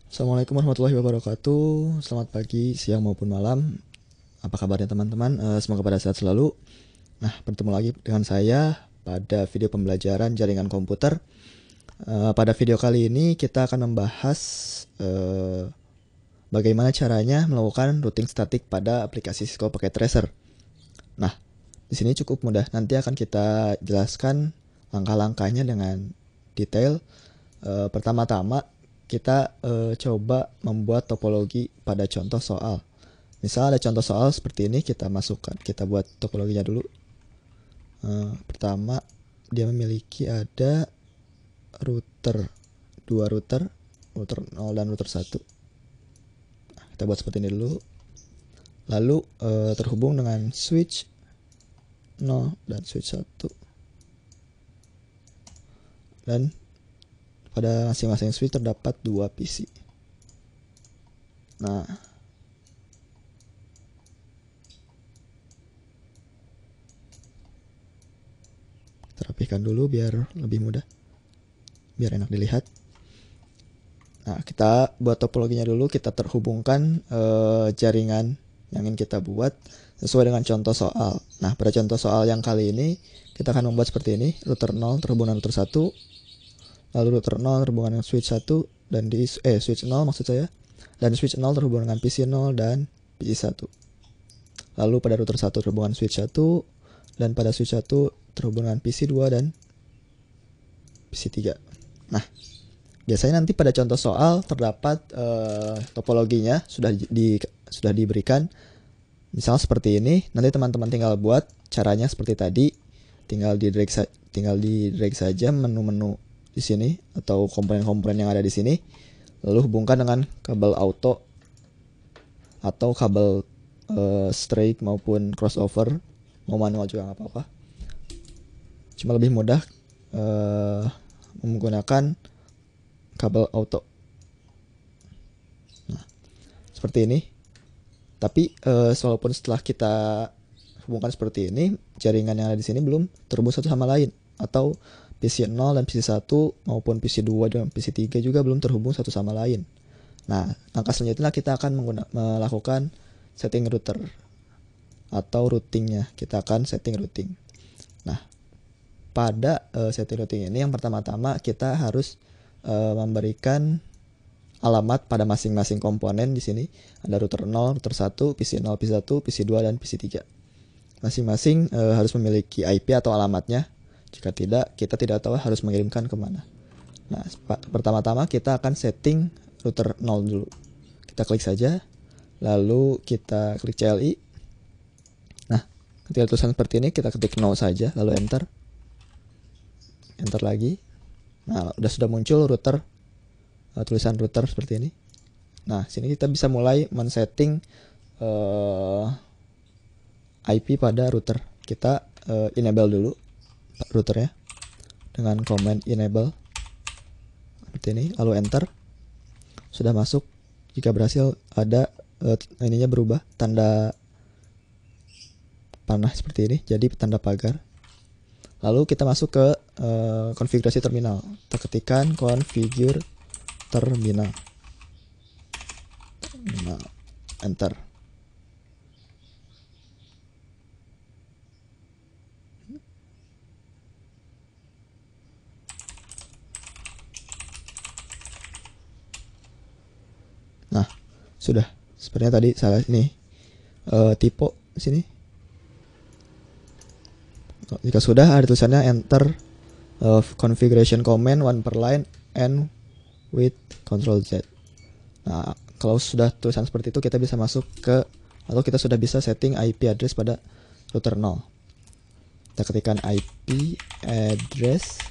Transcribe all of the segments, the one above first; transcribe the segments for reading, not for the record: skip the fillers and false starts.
Assalamualaikum warahmatullahi wabarakatuh. Selamat pagi, siang maupun malam. Apa kabarnya teman-teman? Semoga pada sehat selalu. Nah, bertemu lagi dengan saya pada video pembelajaran jaringan komputer. Pada video kali ini kita akan membahas bagaimana caranya melakukan routing statik pada aplikasi Cisco Packet Tracer. Nah, di sini cukup mudah. Nanti akan kita jelaskan langkah-langkahnya dengan detail. Pertama-tama kita coba membuat topologi pada contoh soal. Misal ada contoh soal seperti ini, kita masukkan, kita buat topologinya dulu. Pertama, dia memiliki ada dua router 0 dan router 1. Nah, kita buat seperti ini dulu. Lalu terhubung dengan switch 0 dan switch 1. Dan pada masing-masing switch terdapat 2 PC. Nah, kita rapihkan dulu biar lebih mudah, biar enak dilihat. Nah, kita buat topologinya dulu. Kita terhubungkan jaringan yang ingin kita buat sesuai dengan contoh soal. Nah, pada contoh soal yang kali ini kita akan membuat seperti ini. Router 0 terhubung dengan router 1, lalu router 0 terhubung dengan switch 1 dan switch 0 maksud saya, dan switch 0 terhubung dengan PC 0 dan PC 1. Lalu pada router 1 terhubung dengan switch 1, dan pada switch 1 terhubung dengan PC 2 dan PC 3. Nah, biasanya nanti pada contoh soal terdapat topologinya sudah diberikan. Misal seperti ini, nanti teman-teman tinggal buat caranya seperti tadi. Tinggal di drag saja menu-menu di sini atau komponen-komponen yang ada di sini, lalu hubungkan dengan kabel auto atau kabel straight maupun crossover, mau manual juga nggak apa-apa. Cuma lebih mudah menggunakan kabel auto. Nah, seperti ini. Tapi walaupun setelah kita hubungkan seperti ini, jaringan yang ada di sini belum terhubung satu sama lain, atau PC 0 dan PC 1 maupun PC 2 dan PC 3 juga belum terhubung satu sama lain. Nah, langkah selanjutnya kita akan melakukan setting router atau routingnya. Kita akan setting routing. Nah, pada setting routing ini yang pertama-tama kita harus memberikan alamat pada masing-masing komponen di sini. Ada router 0, router 1, PC 0, PC 1, PC 2 dan PC 3. Masing-masing harus memiliki IP atau alamatnya. Jika tidak, kita tidak tahu harus mengirimkan kemana. Nah, pertama-tama kita akan setting router 0 dulu. Kita klik saja, lalu kita klik CLI. Nah, ketika tulisan seperti ini, kita ketik 0 saja, lalu enter. Enter lagi. Nah, sudah muncul router, tulisan router seperti ini. Nah, sini kita bisa mulai men-setting IP pada router. Kita enable dulu routernya dengan command enable seperti ini, lalu enter. Sudah masuk. Jika berhasil, ada ininya berubah, tanda panah seperti ini jadi tanda pagar. Lalu kita masuk ke konfigurasi terminal. Kita ketikkan configure terminal. Nah, enter. Nah, sudah. Sepertinya tadi salah ini typo di sini. Jika sudah, ada tulisannya enter configuration command one per line and with Ctrl Z. Nah, kalau sudah tulisan seperti itu, kita bisa masuk ke, atau kita sudah bisa setting IP address pada router 0. Kita ketikkan IP address,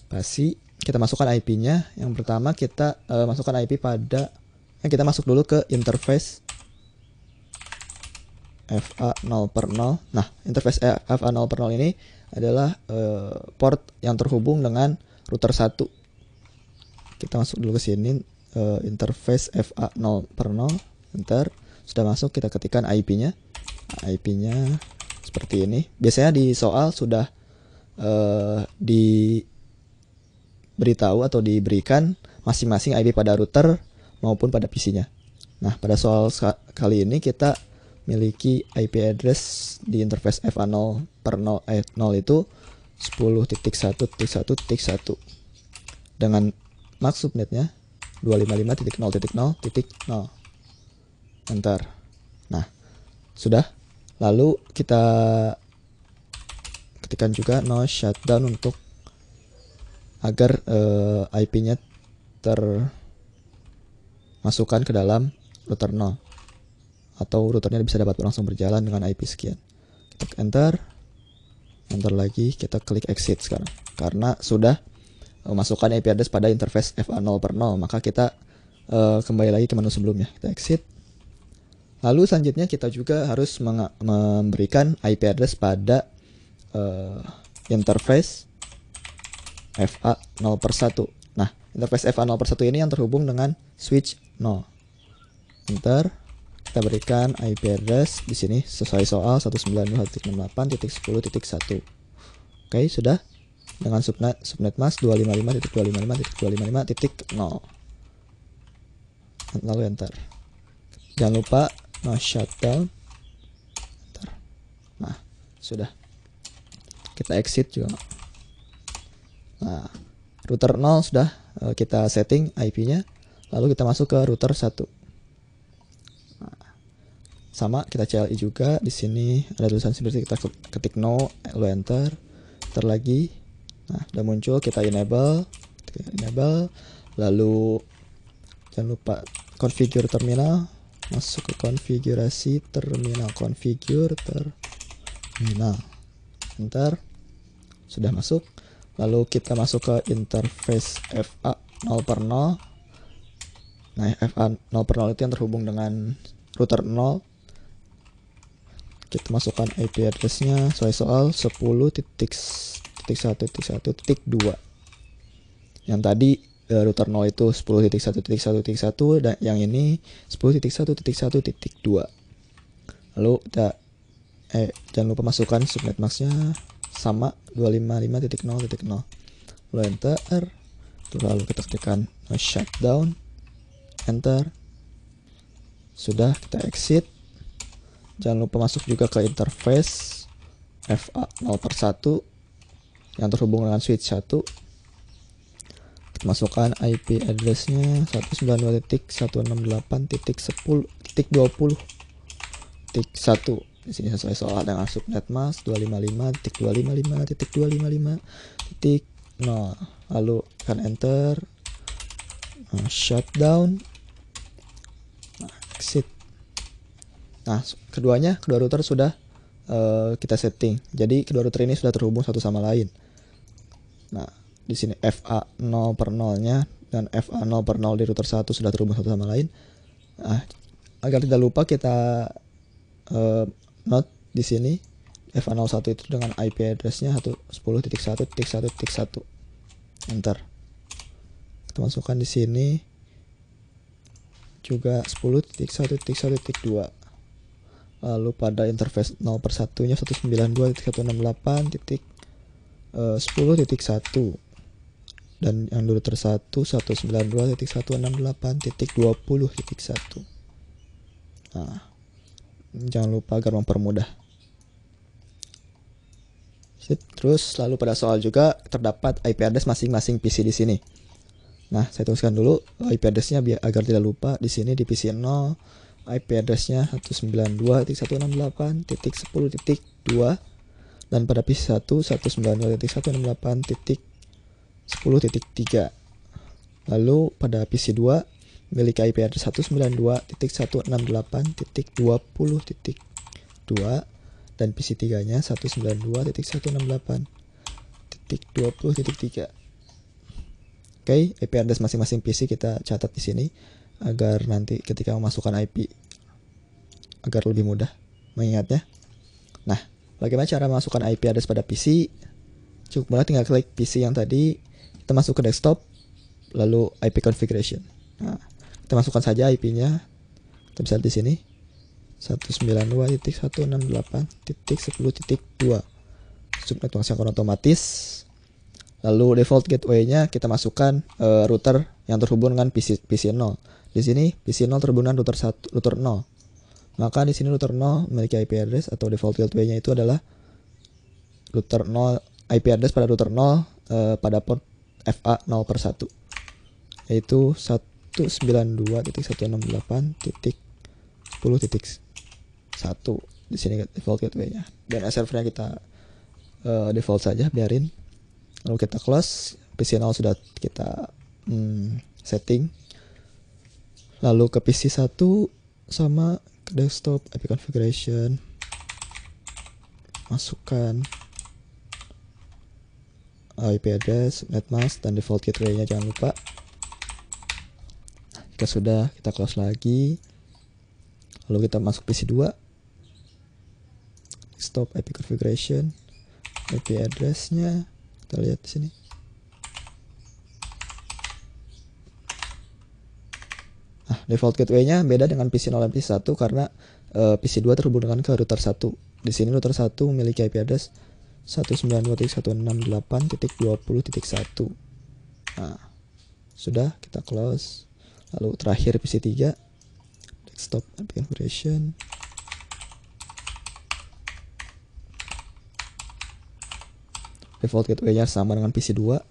spasi, kita masukkan IP-nya. Yang pertama kita masukkan IP pada, kita masuk dulu ke interface FA0 per 0. Nah, interface FA0 per 0 ini adalah port yang terhubung dengan router 1. Kita masuk dulu ke sini, interface FA0 per 0, enter. Sudah masuk, kita ketikkan IP-nya. IP-nya seperti ini. Biasanya di soal sudah diberitahu atau diberikan masing-masing IP pada router maupun pada PC-nya. Nah, pada soal kali ini kita miliki IP address di interface FA0 per 0 itu 10.1.1.1 dengan max subnetnya 255.0.0.0. Enter. Nah, sudah. Lalu kita ketikkan juga no shutdown untuk agar IP-nya termasukkan ke dalam router 0 atau routernya bisa dapat langsung berjalan dengan IP sekian. Kita enter lagi, kita klik exit sekarang karena sudah memasukkan IP address pada interface FA0 per 0, maka kita kembali lagi ke menu sebelumnya, kita exit. Lalu selanjutnya kita juga harus memberikan IP address pada interface FA0 per 1. Nah, interface FA0 per 1 ini yang terhubung dengan switch 0. Enter. Kita berikan IP address di sini sesuai soal 192.168.10.1. Oke, sudah. Dengan subnet mask 255.255.255.0. Lalu enter. Jangan lupa no shutdown. Enter. Nah, sudah. Kita exit juga. Nah, router 0 sudah kita setting IP-nya. Lalu kita masuk ke router 1. Sama, kita CLI juga. Di sini ada tulisan seperti kita ketik no, lalu enter lagi. Nah, udah muncul, kita enable, lalu jangan lupa configure terminal, masuk ke konfigurasi terminal, configure terminal, enter, sudah masuk. Lalu kita masuk ke interface FA0 per 0. Nah, FA0 per 0 itu yang terhubung dengan router 0. Kita masukkan IP address-nya sesuai soal 10.1.1.2. Yang tadi router 0 itu 10.1.1.1 dan yang ini 10.1.1.2. Lalu kita jangan lupa masukkan subnet mask-nya sama 255.0.0. Lalu enter. Lalu kita ketikkan shutdown, enter. Sudah, kita exit. Jangan lupa masuk juga ke interface FA0 per 1 yang terhubung dengan switch 1. Kita masukkan IP address-nya 192.168.10.20.1. Di sini sesuai soal dengan subnet mask 255.255.255.0. Lalu tekan enter. Shutdown. Exit. Nah, kedua router sudah kita setting. Jadi kedua router ini sudah terhubung satu sama lain. Nah, di sini FA0 per 0-nya dan FA0 per 0 di router 1 sudah terhubung satu sama lain. Nah, agar tidak lupa kita note di sini FA01 itu dengan IP address-nya 10.1.1.1. Enter. Kita masukkan di sini juga 10.1.1.2. Lalu pada interface 0 per 1-nya 192.168.10.1 dan yang dulu router 1 192.168.20.1. Nah, jangan lupa agar mempermudah. Terus lalu pada soal juga terdapat IP address masing-masing PC di sini. Nah, saya tuliskan dulu IP address-nya biar agar tidak lupa. Di sini di PC 0 IP address-nya 192.168.10.2 dan pada PC 1 192.168.10.3. Lalu pada PC 2 memiliki IP address 192.168.20.2 dan PC 3-nya 192.168.20.3. Oke, IP address masing-masing PC kita catat di sini agar nanti ketika memasukkan IP agar lebih mudah mengingatnya. Nah, bagaimana cara memasukkan IP address pada PC? Cukup mudah, tinggal klik PC yang tadi, kita masuk ke desktop, lalu IP configuration. Nah, kita masukkan saja IP-nya. Kita bisa lihat di sini 192.168.10.2. Subnet menghasilkan otomatis. Lalu default gateway-nya kita masukkan router yang terhubung dengan PC 0. Di sini PC 0 terhubung dengan router 0. Maka di sini router 0 memiliki IP address atau default gateway-nya itu adalah router 0, IP address pada router 0 pada port FA 0/1, yaitu 192.168.10.1. Di sini default gateway-nya. Dan servernya kita default saja, biarin. Lalu kita close. PC 0 sudah kita setting. Lalu ke PC 1 sama ke desktop, IP configuration, masukkan IP address, netmask, dan default gateway-nya jangan lupa. Jika sudah, kita close lagi. Lalu kita masuk PC 2, desktop, IP configuration, IP address-nya kita lihat di sini. Nah, default gateway-nya beda dengan PC 0 dan PC 1 karena PC 2 terhubung dengan ke router 1. Di sini router 1 memiliki IP address 192.168.20.1. Nah, sudah, kita close. Lalu terakhir PC 3, desktop, IP configuration, default gateway-nya sama dengan PC 2.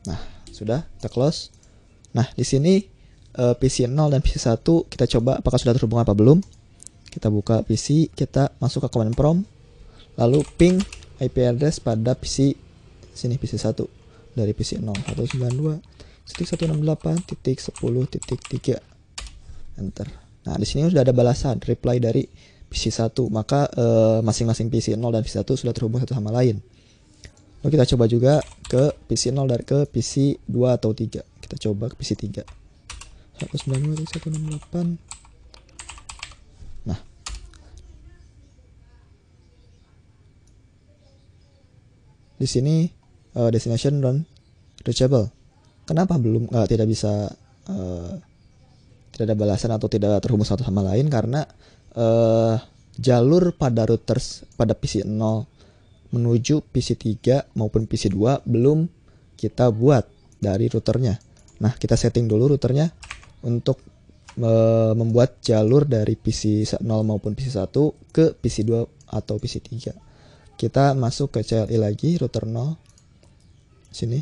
Nah, sudah, kita close. Nah, di sini PC 0 dan PC 1 kita coba apakah sudah terhubung apa belum. Kita buka PC, kita masuk ke command prompt, lalu ping IP address pada PC sini, PC 1 dari PC 0, 192.168.10.3. Enter. Nah, di sini sudah ada balasan reply dari PC 1, maka masing-masing PC 0 dan PC 1 sudah terhubung satu sama lain. Lalu kita coba juga ke PC 0 dan ke PC 2 atau 3. Kita coba ke PC 3. 192.168. Nah, di sini destination non reachable. Kenapa belum tidak bisa tidak ada balasan atau tidak terhubung satu sama lain? Karena jalur pada routers pada PC 0 menuju PC 3 maupun PC 2 belum kita buat dari routernya. Nah, kita setting dulu routernya untuk membuat jalur dari PC 0 maupun PC 1 ke PC 2 atau PC 3. Kita masuk ke CLI lagi, router 0. Sini.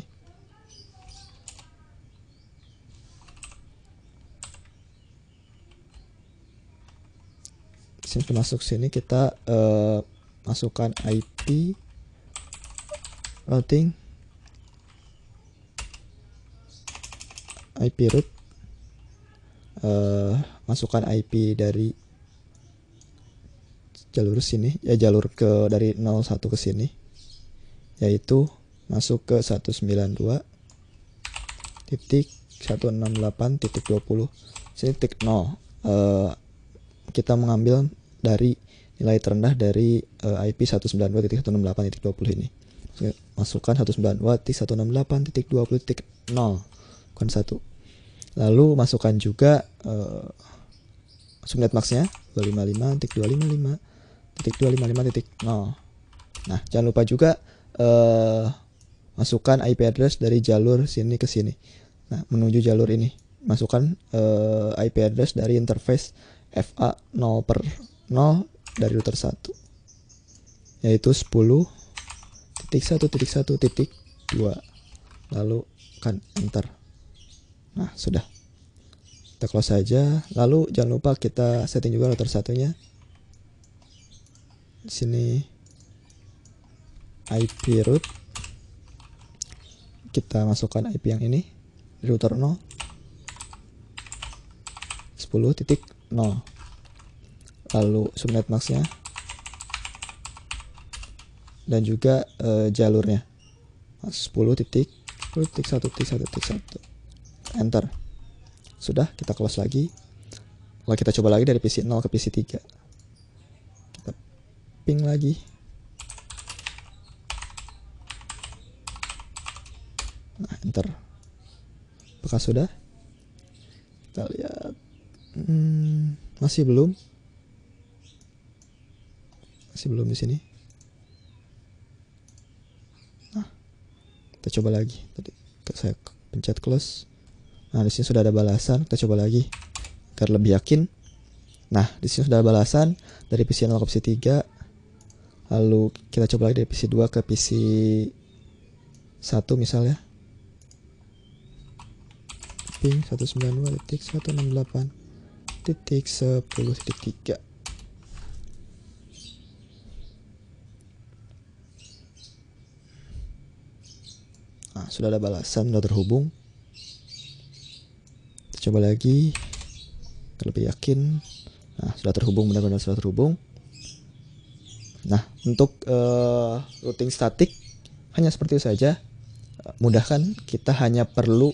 Sini kita masuk sini, kita masukkan IP routing, IP root, masukkan IP dari jalur sini, ya jalur ke dari 01 ke sini, yaitu masuk ke 192.168.20. Sini titik 0. Kita mengambil dari nilai terendah dari IP 192.168.20 ini. Masukkan 192.168.20.0, bukan 1. Lalu masukkan juga subnet max-nya 255.255.255.0. Nah, jangan lupa juga masukkan IP address dari jalur sini ke sini. Nah, menuju jalur ini, masukkan IP address dari interface FA 0/0 dari router 1, yaitu 10.1.1.2. lalu kan enter. Nah, sudah, kita close saja. Lalu jangan lupa kita setting juga router satunya. Di sini IP root, kita masukkan IP yang ini, router 0, 10.0. Lalu subnet max-nya dan juga jalurnya 10.1.1.1. Enter. Sudah, kita close lagi. Lalu kita coba lagi dari PC 0 ke PC 3. Kita ping lagi. Nah, enter. Apakah sudah? Kita lihat. Masih belum di sini. Kita coba lagi. Tadi saya pencet close. Nah, di sini sudah ada balasan. Kita coba lagi agar lebih yakin. Nah, di sini sudah ada balasan dari PC 0 ke PC 3. Lalu kita coba lagi dari PC 2 ke PC 1 misalnya. Ping 192.168.10.3. Nah, sudah ada balasan, sudah terhubung. Kita coba lagi, lebih yakin. Nah, sudah terhubung, benar-benar sudah terhubung. Nah, untuk routing statik hanya seperti itu saja. Mudah kan? Kita hanya perlu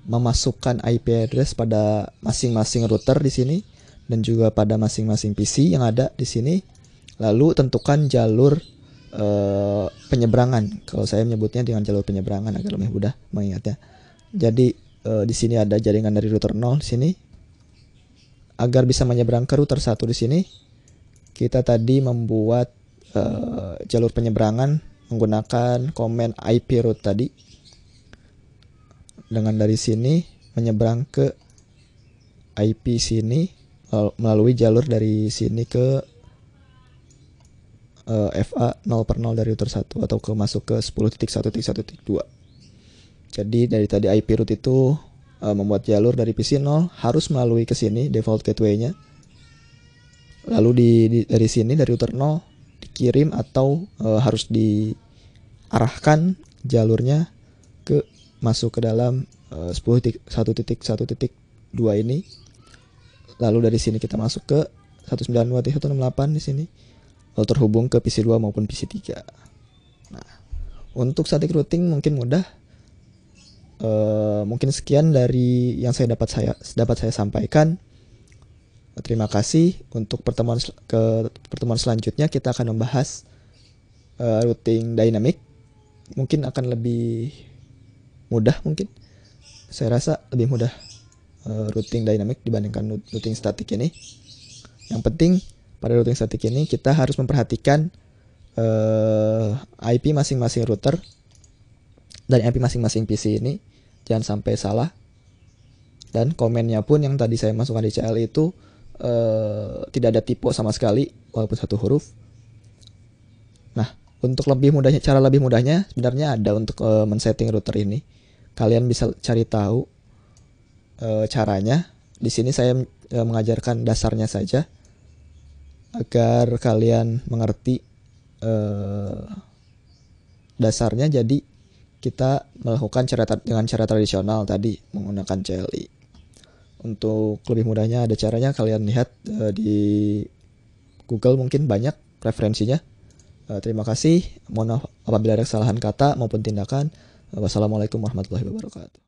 memasukkan IP address pada masing-masing router di sini dan juga pada masing-masing PC yang ada di sini. Lalu tentukan jalur penyeberangan. Kalau saya menyebutnya dengan jalur penyeberangan agar lebih mudah mengingatnya. Jadi di sini ada jaringan dari router 0 di sini. Agar bisa menyeberang ke router 1 di sini, kita tadi membuat jalur penyeberangan menggunakan komen IP route tadi. Dengan dari sini menyeberang ke IP sini melalui jalur dari sini ke FA 0/0 dari router 1 atau masuk ke 10.1.1.2. Jadi dari tadi IP route itu membuat jalur dari PC 0 harus melalui ke sini default gateway-nya. Lalu dari sini dari router 0 dikirim atau harus diarahkan jalurnya ke masuk ke dalam 10.1.1.2 ini. Lalu dari sini kita masuk ke 192.168 di sini. Lalu terhubung ke PC 2 maupun PC 3. Nah, untuk static routing mungkin mudah. Mungkin sekian dari yang dapat saya sampaikan. Terima kasih. Untuk pertemuan selanjutnya kita akan membahas routing dynamic. Mungkin akan lebih mudah mungkin. Saya rasa lebih mudah routing dynamic dibandingkan routing static ini. Yang penting pada routing static ini kita harus memperhatikan IP masing-masing router dan IP masing-masing PC ini jangan sampai salah. Dan komennya pun yang tadi saya masukkan di CL itu tidak ada typo sama sekali walaupun satu huruf. Nah, untuk cara lebih mudahnya sebenarnya ada untuk men-setting router ini. Kalian bisa cari tahu caranya. Di sini saya mengajarkan dasarnya saja agar kalian mengerti dasarnya. Jadi kita melakukan dengan cara tradisional tadi menggunakan CLI. Untuk lebih mudahnya ada caranya, kalian lihat di Google mungkin banyak referensinya. Terima kasih. Mohon maaf apabila ada kesalahan kata maupun tindakan. Wassalamualaikum warahmatullahi wabarakatuh.